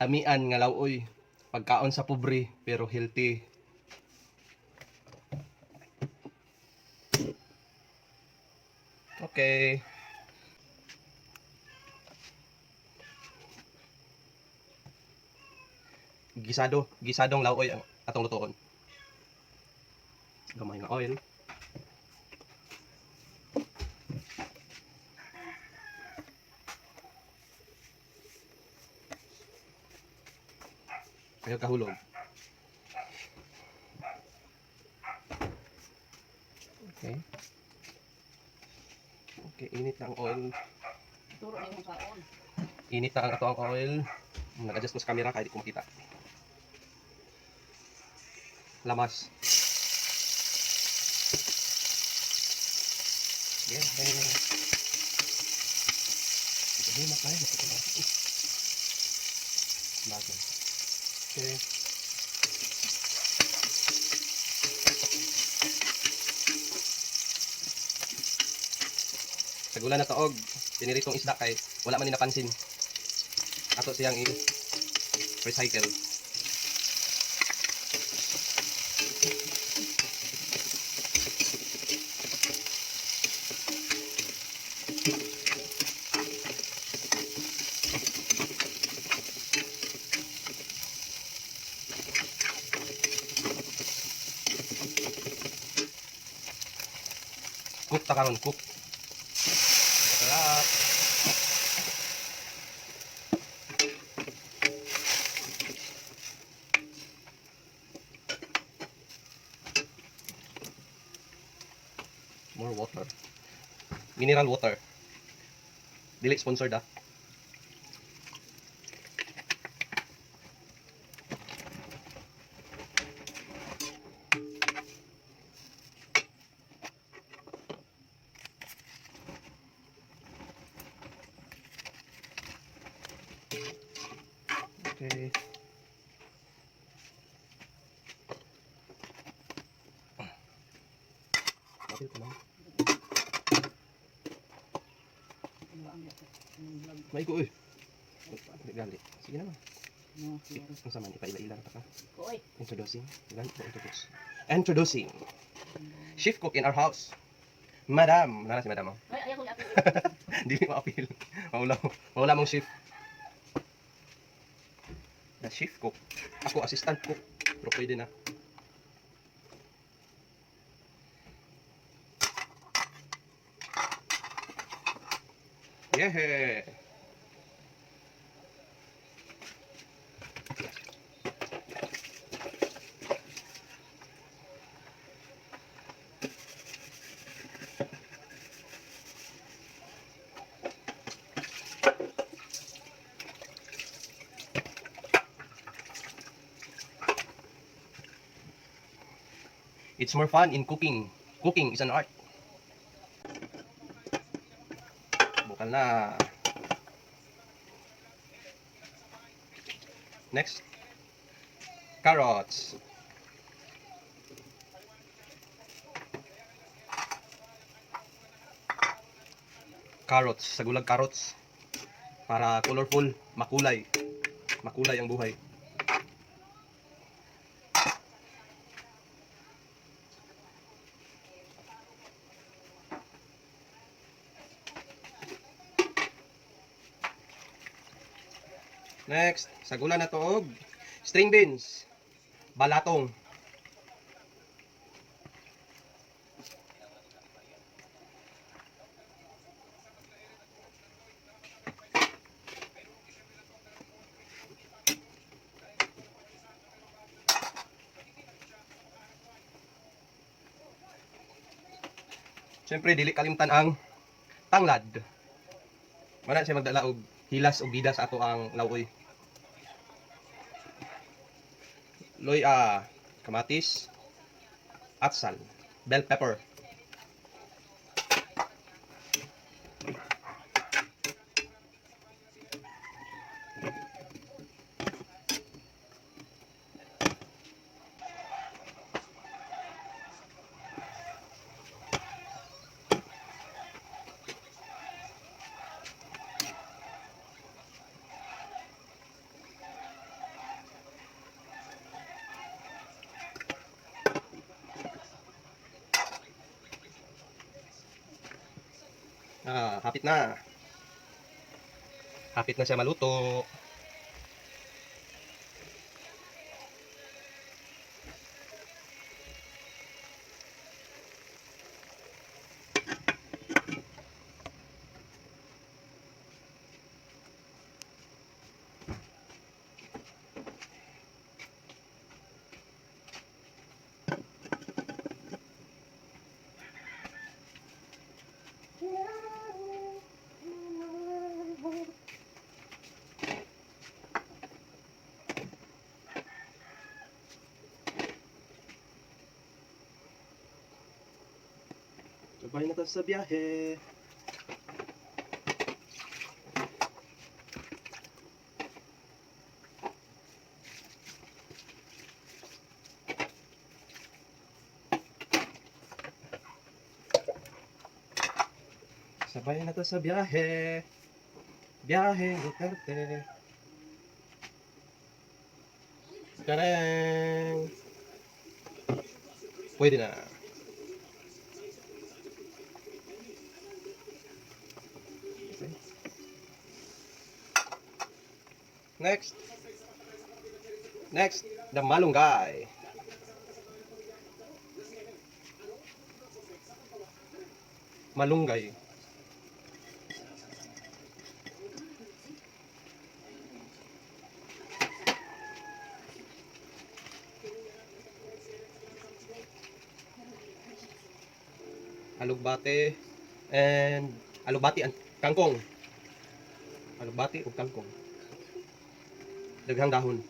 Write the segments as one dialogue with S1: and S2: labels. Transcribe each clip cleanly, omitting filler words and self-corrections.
S1: Tamian nga lawoy. Pagkaon sa pobre pero healthy. Okay. Gisadong lawoy ang atong lutoon. Gamay nga oil. Ayaw kahulog. Okay. Okay, init na ang oil.
S2: Turo na yung kaon.
S1: Init na ang ato ang oil. Nag-adjust ko sa camera kaya di ko makita. Lamas. Yeah, Hindi makaya. Bago. Okay. Tagulan na taog. Piniritong isda kay wala man ni napansin. Ato siyang i-recycle. Cook ta karon, cook. Sarap. More water. Mineral water. Dili sponsored ah. Okay. Kapil ko lang. May ko eh. Gali. Sige naman. Ang sama, di pa ila-ila na ka. Introducing. Introducing. Chef cook in our house. Madam. Nana si Madam.
S2: Ay, ayaw ko yapin.
S1: Hindi ma-appeal. Mawala mong chef. The chef cook. Ako assistant cook. Pero pwede na. Yeah. It's more fun in cooking. Cooking is an art. Bukal na. Next. Carrots. Carrots. Sagulag carrots. Para colorful. Makulay. Makulay ang buhay. Next, sagulan na to og string beans, balatong. Siyempre, dili kalimutan ang tanglad. Wala siya magdala og hilas o bida sa ato ang lawoy. Kamatis, atsal, bell pepper. Hapit na. Hapit na siya maluto. Sabay na tayo sa biyahe. Sabay na tayo sa biyahe. Biyahe Duterte. Tarang! Pwede na. Next. Next, the malunggay. Malunggay. Alugbate and alugbati and kangkong. Alugbati o kangkong. Daghang dahon.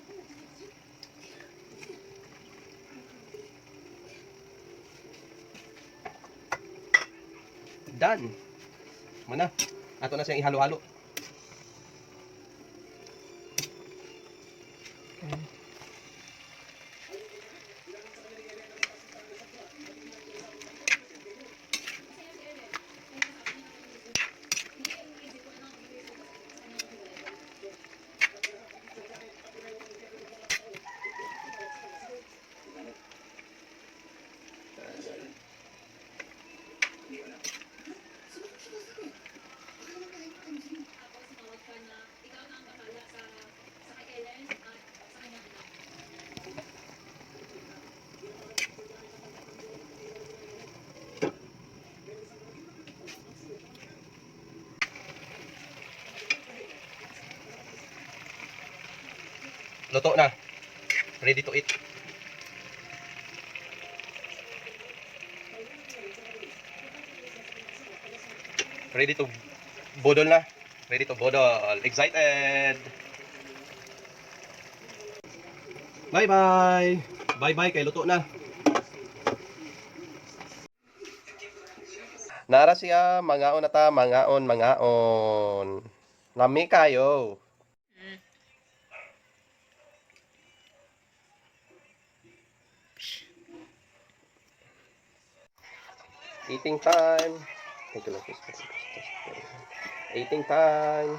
S1: Done. Mana? Ato na siyang ihalo-halo. Luto na. Ready to eat. Ready to bodol na. Ready to bodol. Excited. Bye-bye. Bye-bye kay luto na. Nara siya, mangaon na ta, mangaon. Lami kayo. Eating time. Thank you, Lord. Eating time.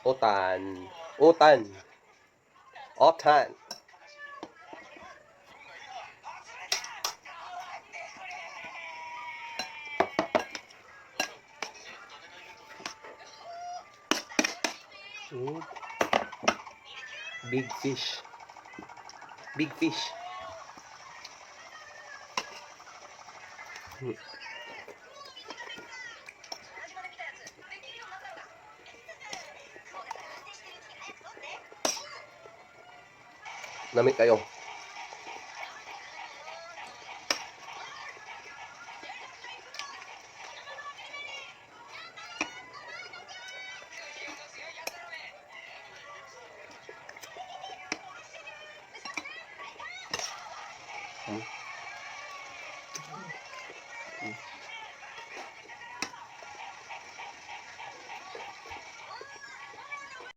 S1: Utan. Utan. Otan. Big fish. Big fish. Namit kayo. Hmm.